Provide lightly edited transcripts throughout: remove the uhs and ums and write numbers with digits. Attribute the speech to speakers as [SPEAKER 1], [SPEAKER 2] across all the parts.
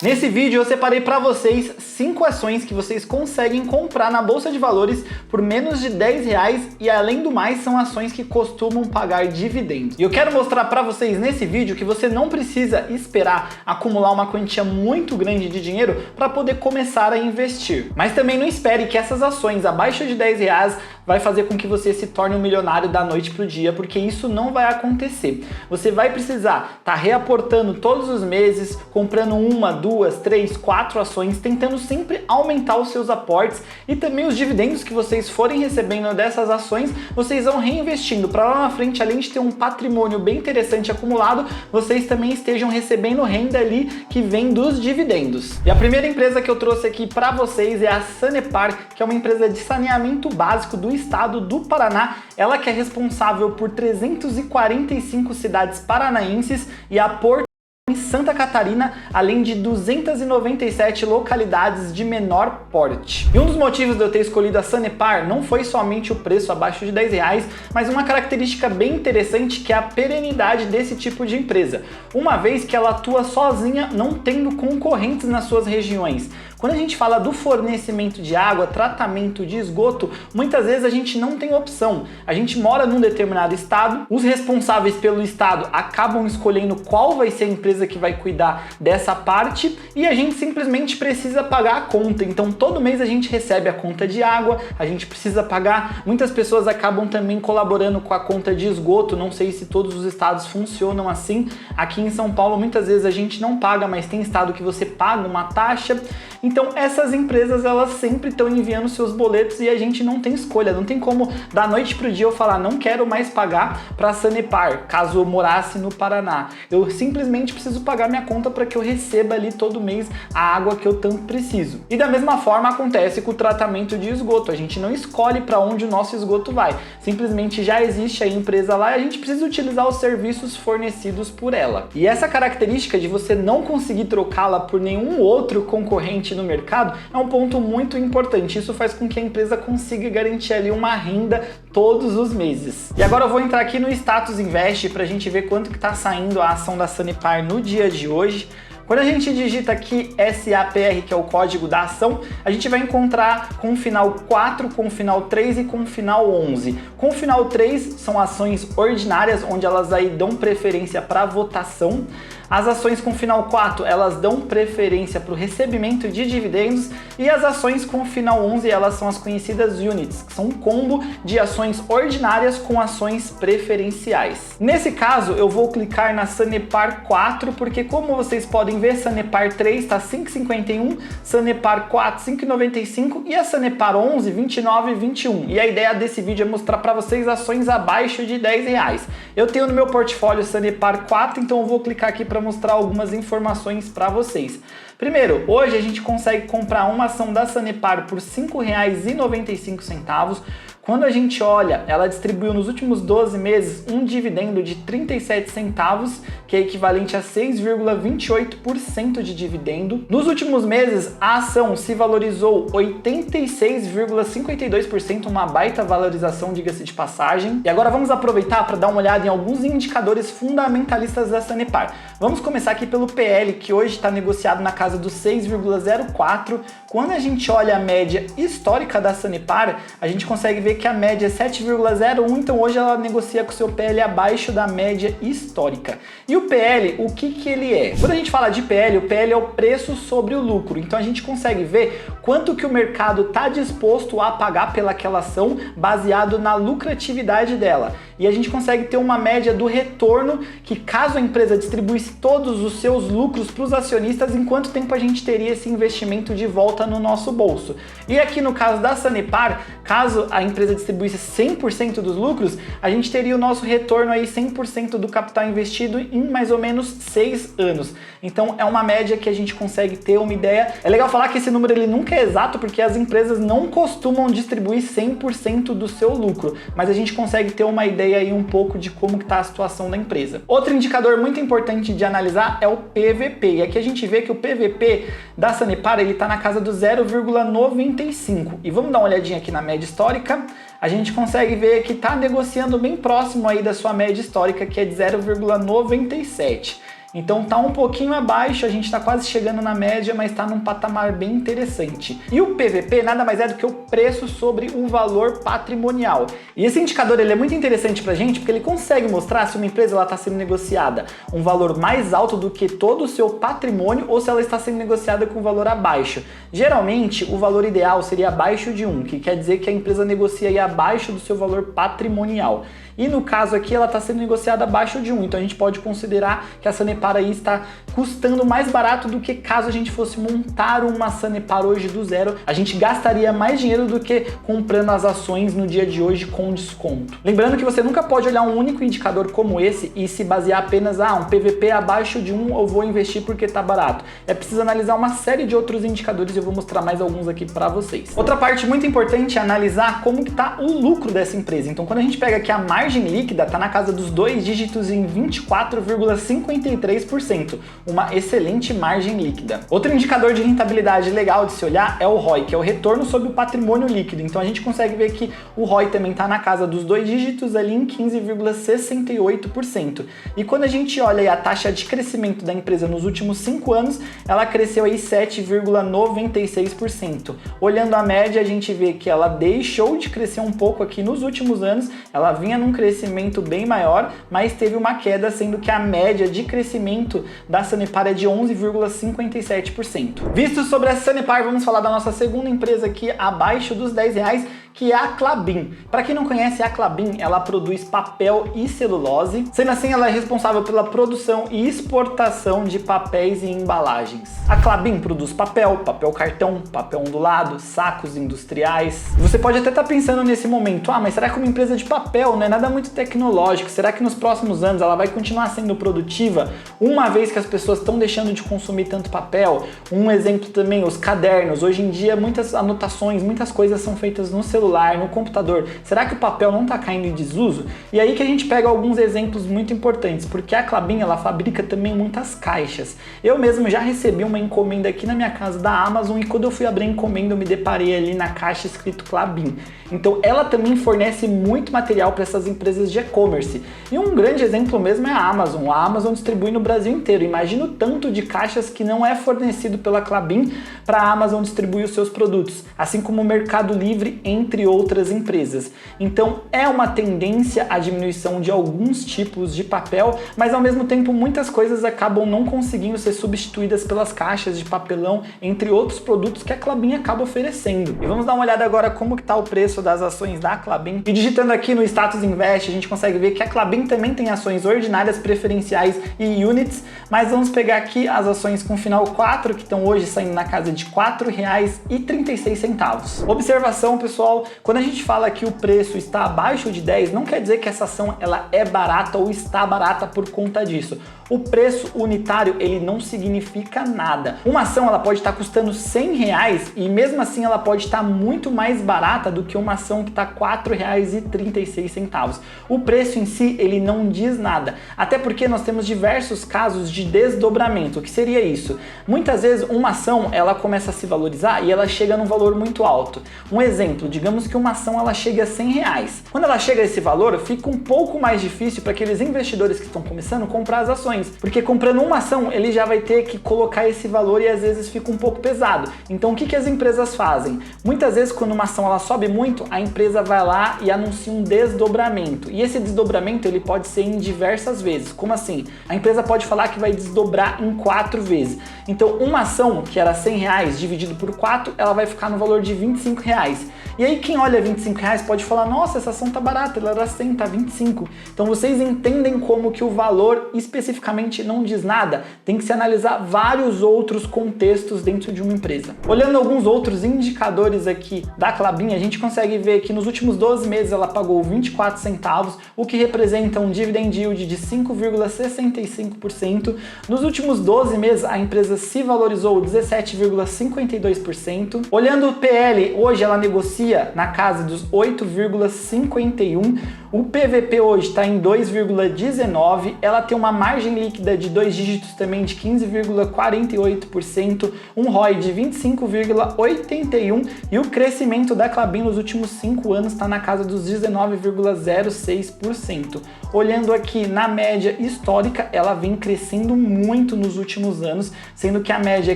[SPEAKER 1] Nesse vídeo eu separei para vocês 5 ações que vocês conseguem comprar na Bolsa de Valores por menos de R$10 e além do mais são ações que costumam pagar dividendos. E eu quero mostrar para vocês nesse vídeo que você não precisa esperar acumular uma quantia muito grande de dinheiro para poder começar a investir. Mas também não espere que essas ações abaixo de R$10 vai fazer com que você se torne um milionário da noite para o dia, porque isso não vai acontecer. Você vai precisar estar reaportando todos os meses, comprando uma, duas, três, 4 ações, tentando sempre aumentar os seus aportes e também os dividendos que vocês forem recebendo dessas ações, vocês vão reinvestindo para lá na frente, além de ter um patrimônio bem interessante acumulado, vocês também estejam recebendo renda ali que vem dos dividendos. E a primeira empresa que eu trouxe aqui para vocês é a Sanepar, que é uma empresa de saneamento básico do estado do Paraná. Ela que é responsável por 345 cidades paranaenses e a Porto em Santa Catarina, além de 297 localidades de menor porte. E um dos motivos de eu ter escolhido a Sanepar não foi somente o preço abaixo de R$10, mas uma característica bem interessante que é a perenidade desse tipo de empresa, uma vez que ela atua sozinha, não tendo concorrentes nas suas regiões. Quando a gente fala do fornecimento de água, tratamento de esgoto, muitas vezes a gente não tem opção. A gente mora num determinado estado, os responsáveis pelo estado acabam escolhendo qual vai ser a empresa que vai cuidar dessa parte e a gente simplesmente precisa pagar a conta. Então todo mês a gente recebe a conta de água, a gente precisa pagar. Muitas pessoas acabam também colaborando com a conta de esgoto, não sei se todos os estados funcionam assim. Aqui em São Paulo muitas vezes a gente não paga, mas tem estado que você paga uma taxa. Então essas empresas elas sempre estão enviando seus boletos e a gente não tem escolha, não tem como da noite pro dia eu falar não quero mais pagar para a Sanepar, caso eu morasse no Paraná. Eu simplesmente preciso pagar minha conta para que eu receba ali todo mês a água que eu tanto preciso. E da mesma forma acontece com o tratamento de esgoto, a gente não escolhe para onde o nosso esgoto vai, simplesmente já existe a empresa lá e a gente precisa utilizar os serviços fornecidos por ela. E essa característica de você não conseguir trocá-la por nenhum outro concorrente no mercado é um ponto muito importante. Isso faz com que a empresa consiga garantir ali uma renda todos os meses. E agora eu vou entrar aqui no Status Invest para a gente ver quanto que está saindo a ação da Sanepar no dia de hoje. Quando a gente digita aqui SAPR, que é o código da ação, a gente vai encontrar com o final 4, com o final 3 e com o final 11. Com o final 3 são ações ordinárias, onde elas aí dão preferência para votação. As ações com final 4, elas dão preferência para o recebimento de dividendos e as ações com final 11, elas são as conhecidas units, que são um combo de ações ordinárias com ações preferenciais. Nesse caso, eu vou clicar na Sanepar 4, porque como vocês podem ver, Sanepar 3 está 5,51, Sanepar 4 5,95 e a Sanepar 11 29,21. E a ideia desse vídeo é mostrar para vocês ações abaixo de R$10. Eu tenho no meu portfólio Sanepar 4, então eu vou clicar aqui para mostrar algumas informações para vocês. Primeiro, hoje a gente consegue comprar uma ação da Sanepar por R$ 5,95. Quando a gente olha, ela distribuiu nos últimos 12 meses um dividendo de 37 centavos, que é equivalente a 6,28% de dividendo. Nos últimos meses, a ação se valorizou 86,52%, uma baita valorização, diga-se de passagem. E agora vamos aproveitar para dar uma olhada em alguns indicadores fundamentalistas da Sanepar. Vamos começar aqui pelo PL, que hoje está negociado na casa dos 6,04. Quando a gente olha a média histórica da Sanepar, a gente consegue ver que a média é 7,01, então hoje ela negocia com o seu PL abaixo da média histórica. E o PL, o que ele é? Quando a gente fala de PL, o PL é o preço sobre o lucro, então a gente consegue ver quanto que o mercado está disposto a pagar pelaquela ação baseado na lucratividade dela. E a gente consegue ter uma média do retorno que, caso a empresa distribuísse todos os seus lucros para os acionistas, em quanto tempo a gente teria esse investimento de volta no nosso bolso. E aqui no caso da Sanepar, caso a empresa distribuísse 100% dos lucros, a gente teria o nosso retorno aí 100% do capital investido em mais ou menos 6 anos. Então é uma média que a gente consegue ter uma ideia. É legal falar que esse número ele nunca é exato, porque as empresas não costumam distribuir 100% do seu lucro, mas a gente consegue ter uma ideia aí um pouco de como que está a situação da empresa. Outro indicador muito importante de analisar é o PVP, e aqui a gente vê que o PVP da Sanepar ele está na casa do 0,95, e vamos dar uma olhadinha aqui na média histórica. A gente consegue ver que está negociando bem próximo aí da sua média histórica, que é de 0,97. Então tá um pouquinho abaixo, a gente está quase chegando na média, mas está num patamar bem interessante. E o PVP nada mais é do que o preço sobre o valor patrimonial. E esse indicador ele é muito interessante pra gente porque ele consegue mostrar se uma empresa está sendo negociada um valor mais alto do que todo o seu patrimônio ou se ela está sendo negociada com um valor abaixo. Geralmente, o valor ideal seria abaixo de 1, que quer dizer que a empresa negocia aí abaixo do seu valor patrimonial. E no caso aqui, ela está sendo negociada abaixo de 1, então a gente pode considerar que a Sanepar aí está custando mais barato do que caso a gente fosse montar uma Sanepar hoje do zero. A gente gastaria mais dinheiro do que comprando as ações no dia de hoje com desconto. Lembrando que você nunca pode olhar um único indicador como esse e se basear apenas, um PVP abaixo de 1 eu vou investir porque está barato. É preciso analisar uma série de outros indicadores e eu vou mostrar mais alguns aqui para vocês. Outra parte muito importante é analisar como que está o lucro dessa empresa. Então quando a gente pega aqui a margem líquida, está na casa dos 2 dígitos em 24,53%, uma excelente margem líquida. Outro indicador de rentabilidade legal de se olhar é o ROI, que é o retorno sobre o patrimônio líquido. Então a gente consegue ver que o ROI também está na casa dos 2 dígitos ali em 15,68%. E quando a gente olha aí a taxa de crescimento da empresa nos últimos 5 anos, ela cresceu aí 7,96%. Olhando a média, a gente vê que ela deixou de crescer um pouco aqui nos últimos anos, ela vinha num crescimento bem maior, mas teve uma queda, sendo que a média de crescimento da Sanepar é de 11,57%. Visto sobre a Sanepar, vamos falar da nossa segunda empresa aqui abaixo dos R$10, que é a Klabin. Para quem não conhece, a Klabin, ela produz papel e celulose. Sendo assim, ela é responsável pela produção e exportação de papéis e embalagens. A Klabin produz papel, papel cartão, papel ondulado, sacos industriais. Você pode até estar pensando nesse momento, mas será que uma empresa de papel não é nada muito tecnológico? Será que nos próximos anos ela vai continuar sendo produtiva, uma vez que as pessoas estão deixando de consumir tanto papel? Um exemplo também, os cadernos. Hoje em dia, muitas anotações, muitas coisas são feitas no celular, no computador. Será que o papel não está caindo em desuso? E aí que a gente pega alguns exemplos muito importantes, porque a Klabin, ela fabrica também muitas caixas. Eu mesmo já recebi uma encomenda aqui na minha casa da Amazon e quando eu fui abrir a encomenda eu me deparei ali na caixa escrito Klabin. Então ela também fornece muito material para essas empresas de e-commerce. E um grande exemplo mesmo é a Amazon. A Amazon distribui no Brasil inteiro. Imagina o tanto de caixas que não é fornecido pela Klabin para a Amazon distribuir os seus produtos, assim como o Mercado Livre, entre outras empresas. Então é uma tendência a diminuição de alguns tipos de papel, mas ao mesmo tempo muitas coisas acabam não conseguindo ser substituídas pelas caixas de papelão, entre outros produtos que a Klabin acaba oferecendo. E vamos dar uma olhada agora como que está o preço das ações da Klabin. E digitando aqui no Status Invest, a gente consegue ver que a Klabin também tem ações ordinárias, preferenciais e units, mas vamos pegar aqui as ações com final 4, que estão hoje saindo na casa de R$ 4,36. Observação, pessoal, quando a gente fala que o preço está abaixo de 10, não quer dizer que essa ação ela é barata ou está barata por conta disso. O preço unitário, ele não significa nada. Uma ação ela pode estar custando R$100 e mesmo assim ela pode estar muito mais barata do que uma ação que está R$ 4,36. O preço em si, ele não diz nada. Até porque nós temos diversos casos de desdobramento. O que seria isso? Muitas vezes uma ação ela começa a se valorizar e ela chega num valor muito alto. Um exemplo, digamos que uma ação ela chega a R$100. Quando ela chega a esse valor, fica um pouco mais difícil para aqueles investidores que estão começando a comprar as ações. Porque comprando uma ação, ele já vai ter que colocar esse valor e às vezes fica um pouco pesado. Então o que as empresas fazem? Muitas vezes quando uma ação ela sobe muito, a empresa vai lá e anuncia um desdobramento. E esse desdobramento ele pode ser em diversas vezes. Como assim? A empresa pode falar que vai desdobrar em 4 vezes. Então uma ação que era R$100 dividido por 4, ela vai ficar no valor de R$25. E aí quem olha R$25 pode falar, nossa, essa ação tá barata, ela era 100, tá 25. Então vocês entendem como que o valor especificamente não diz nada? Tem que se analisar vários outros contextos dentro de uma empresa. Olhando alguns outros indicadores aqui da Klabin, a gente consegue ver que nos últimos 12 meses ela pagou 24 centavos, o que representa um dividend yield de 5,65%. Nos últimos 12 meses a empresa se valorizou 17,52%. Olhando o PL, hoje ela negocia na casa dos 8,51%. O PVP hoje está em 2,19%. Ela tem uma margem líquida de 2 dígitos também de 15,48%, um ROI de 25,81% e o crescimento da Klabin nos últimos 5 anos está na casa dos 19,06%. Olhando aqui na média histórica, ela vem crescendo muito nos últimos anos, sendo que a média é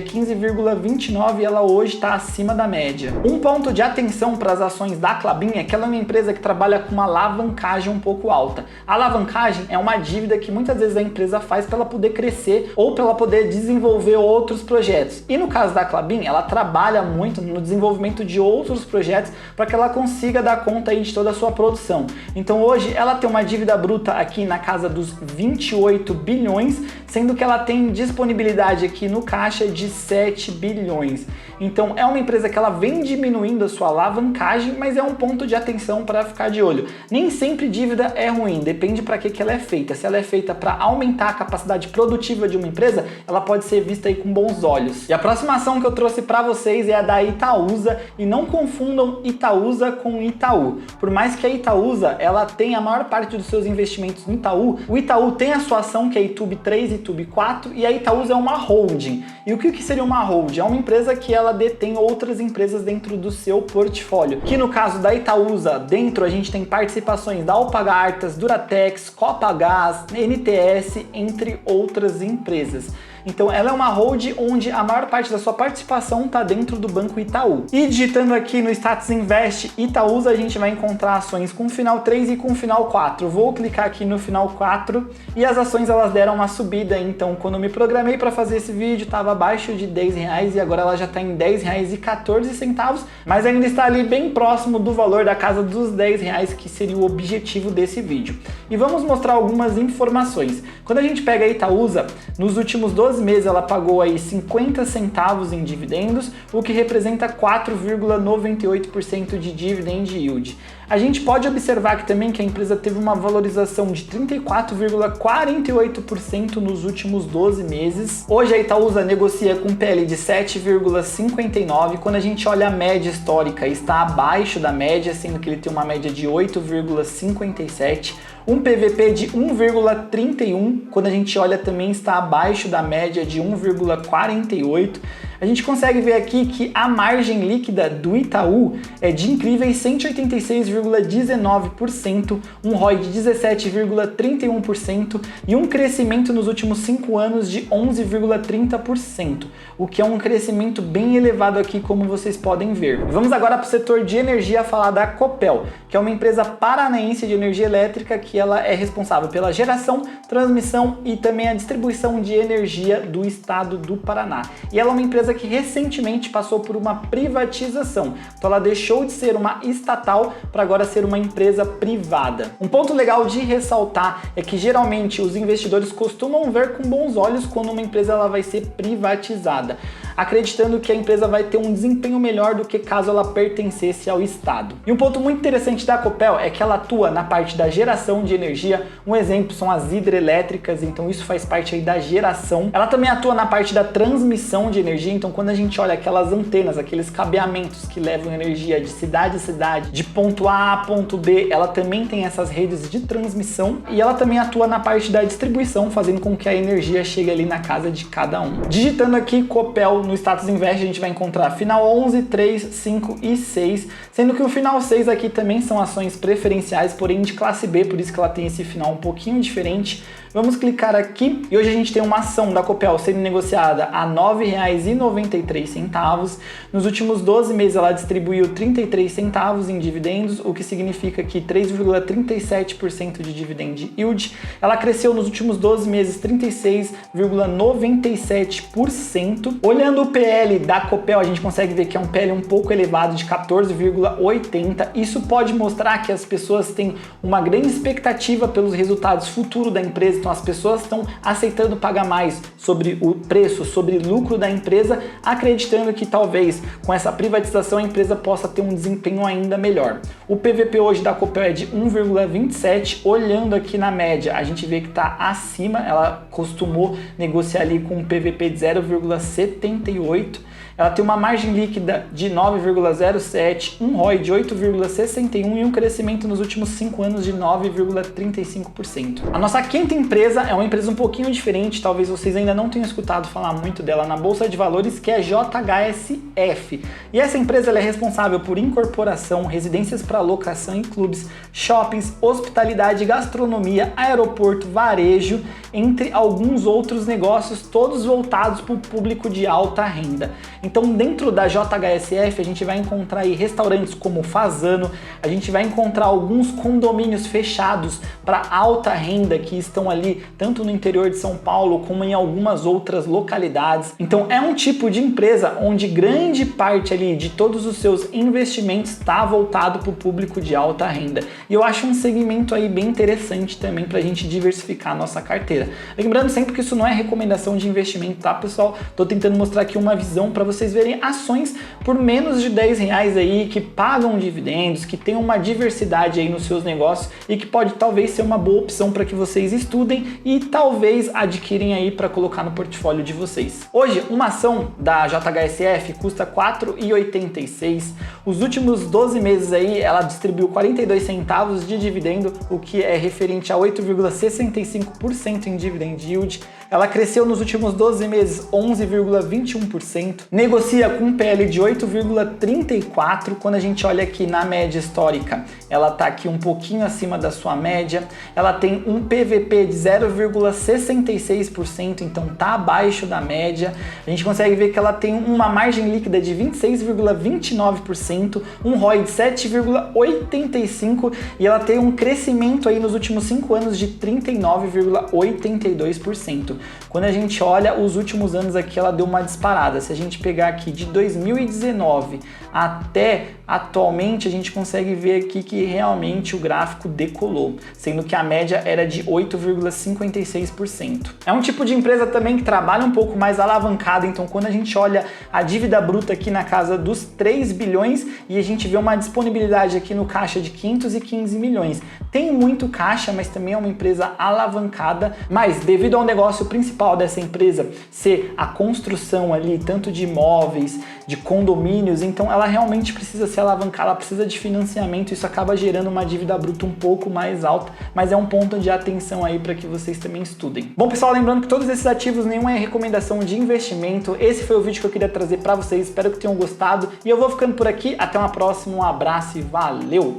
[SPEAKER 1] 15,29% e ela hoje está acima da média. Um ponto de atenção para as ações da Klabin é que ela é uma empresa que trabalha com uma alavancagem um pouco alta. A alavancagem é uma dívida que muitas vezes a empresa faz para ela poder crescer ou para ela poder desenvolver outros projetos. E no caso da Klabin, ela trabalha muito no desenvolvimento de outros projetos para que ela consiga dar conta aí de toda a sua produção. Então hoje ela tem uma dívida bruta aqui na casa dos 28 bilhões, sendo que ela tem disponibilidade aqui no caixa de 7 bilhões. Então é uma empresa que ela vem diminuindo a sua alavancagem, mas é um ponto de atenção para ficar de olho. Nem sempre dívida é ruim, depende para que ela é feita. Se ela é feita para aumentar a capacidade produtiva de uma empresa, ela pode ser vista aí com bons olhos. E a próxima ação que eu trouxe para vocês é a da Itaúsa, e não confundam Itaúsa com Itaú. Por mais que a Itaúsa ela tenha a maior parte dos seus investimentos no Itaú, o Itaú tem a sua ação que é Itube 3 e Itube 4 e a Itaúsa é uma holding. E o que seria uma holding? É uma empresa que ela detém outras empresas dentro do seu portfólio. Que no caso da Itaúsa, dentro a gente tem participações da Alpargatas, Duratex, Copagaz, NTS, entre outras empresas. Então ela é uma hold onde a maior parte da sua participação está dentro do Banco Itaú. E digitando aqui no Status Invest Itaúsa, a gente vai encontrar ações com final 3 e com final 4. Vou clicar aqui no final 4 e as ações elas deram uma subida. Então quando eu me programei para fazer esse vídeo estava abaixo de R$10 e agora ela já está em R$10,14, mas ainda está ali bem próximo do valor da casa dos R$10, que seria o objetivo desse vídeo. E vamos mostrar algumas informações. Quando a gente pega a Itaúsa, nos últimos 12 meses ela pagou aí 50 centavos em dividendos, o que representa 4,98% de dividend yield. A gente pode observar aqui também que a empresa teve uma valorização de 34,48% nos últimos 12 meses. Hoje a Itaúsa negocia com PL de 7,59. Quando a gente olha a média histórica, está abaixo da média, sendo que ele tem uma média de 8,57%. Um PVP de 1,31, quando a gente olha também está abaixo da média de 1,48. A gente consegue ver aqui que a margem líquida do Itaú é de incríveis 186,19%, um ROI de 17,31% e um crescimento nos últimos 5 anos de 11,30%, o que é um crescimento bem elevado aqui, como vocês podem ver. Vamos agora para o setor de energia falar da Copel, que é uma empresa paranaense de energia elétrica que ela é responsável pela geração, transmissão e também a distribuição de energia do estado do Paraná. E ela é uma empresa que recentemente passou por uma privatização. Então ela deixou de ser uma estatal para agora ser uma empresa privada. Um ponto legal de ressaltar é que geralmente os investidores costumam ver com bons olhos quando uma empresa ela vai ser privatizada, acreditando que a empresa vai ter um desempenho melhor do que caso ela pertencesse ao Estado. E um ponto muito interessante da Copel é que ela atua na parte da geração de energia. Um exemplo são as hidrelétricas, então isso faz parte aí da geração. Ela também atua na parte da transmissão de energia, então quando a gente olha aquelas antenas, aqueles cabeamentos que levam energia de cidade a cidade, de ponto A a ponto B, ela também tem essas redes de transmissão e ela também atua na parte da distribuição, fazendo com que a energia chegue ali na casa de cada um. Digitando aqui Copel no Status Invest, a gente vai encontrar final 11, 3, 5 e 6, sendo que o final 6 aqui também são ações preferenciais, porém de classe B, por isso que ela tem esse final um pouquinho diferente. Vamos clicar aqui e hoje a gente tem uma ação da Copel sendo negociada a R$ 9,93. Nos últimos 12 meses ela distribuiu 33 centavos em dividendos, o que significa que 3,37% de dividend yield. Ela cresceu nos últimos 12 meses 36,97%. Olhando o PL da Copel, a gente consegue ver que é um PL um pouco elevado de 14,80. Isso pode mostrar que as pessoas têm uma grande expectativa pelos resultados futuros da empresa. Então as pessoas estão aceitando pagar mais sobre o preço, sobre o lucro da empresa, acreditando que talvez com essa privatização a empresa possa ter um desempenho ainda melhor. O PVP hoje da Copel é de 1,27, olhando aqui na média, a gente vê que está acima, ela costumou negociar ali com um PVP de 0,78. Ela tem uma margem líquida de 9,07, um ROI de 8,61 e um crescimento nos últimos 5 anos de 9,35%. A nossa quinta empresa é uma empresa um pouquinho diferente, talvez vocês ainda não tenham escutado falar muito dela na Bolsa de Valores, que é a JHSF. E essa empresa ela é responsável por incorporação, residências para locação em clubes, shoppings, hospitalidade, gastronomia, aeroporto, varejo, entre alguns outros negócios, todos voltados para o público de alta renda. Então, dentro da JHSF, a gente vai encontrar aí restaurantes como Fazano, a gente vai encontrar alguns condomínios fechados para alta renda que estão ali tanto no interior de São Paulo como em algumas outras localidades. Então, é um tipo de empresa onde grande parte ali de todos os seus investimentos está voltado para o público de alta renda. E eu acho um segmento aí bem interessante também para a gente diversificar a nossa carteira. Lembrando sempre que isso não é recomendação de investimento, tá, pessoal? Tô tentando mostrar aqui uma visão para vocês verem ações por menos de R$10 aí, que pagam dividendos, que tem uma diversidade aí nos seus negócios e que pode talvez ser uma boa opção para que vocês estudem e talvez adquirem aí para colocar no portfólio de vocês. Hoje, uma ação da JHSF custa R$ 4,86. Os últimos 12 meses aí, ela distribuiu 42 centavos de dividendo, o que é referente a 8,65% em dividend yield. Ela cresceu nos últimos 12 meses 11,21%, negocia com um PL de 8,34. Quando a gente olha aqui na média histórica, ela está aqui um pouquinho acima da sua média. Ela tem um PVP de 0,66%, então tá abaixo da média. A gente consegue ver que ela tem uma margem líquida de 26,29%, um ROI de 7,85% e ela tem um crescimento aí nos últimos 5 anos de 39,82%. Quando a gente olha os últimos anos aqui, ela deu uma disparada. Se a gente pegar aqui de 2019 até atualmente, a gente consegue ver aqui que realmente o gráfico decolou, sendo que a média era de 8,56%. É um tipo de empresa também que trabalha um pouco mais alavancada, então quando a gente olha a dívida bruta aqui na casa dos 3 bilhões e a gente vê uma disponibilidade aqui no caixa de 515 milhões. Tem muito caixa, mas também é uma empresa alavancada, mas devido ao negócio principal dessa empresa ser a construção ali, tanto de imóveis, de condomínios, então ela realmente precisa se alavancar, ela precisa de financiamento, isso acaba gerando uma dívida bruta um pouco mais alta, mas é um ponto de atenção aí para que vocês também estudem. Bom, pessoal, lembrando que todos esses ativos nenhum é recomendação de investimento. Esse foi o vídeo que eu queria trazer para vocês, espero que tenham gostado e eu vou ficando por aqui, até uma próxima, um abraço e valeu!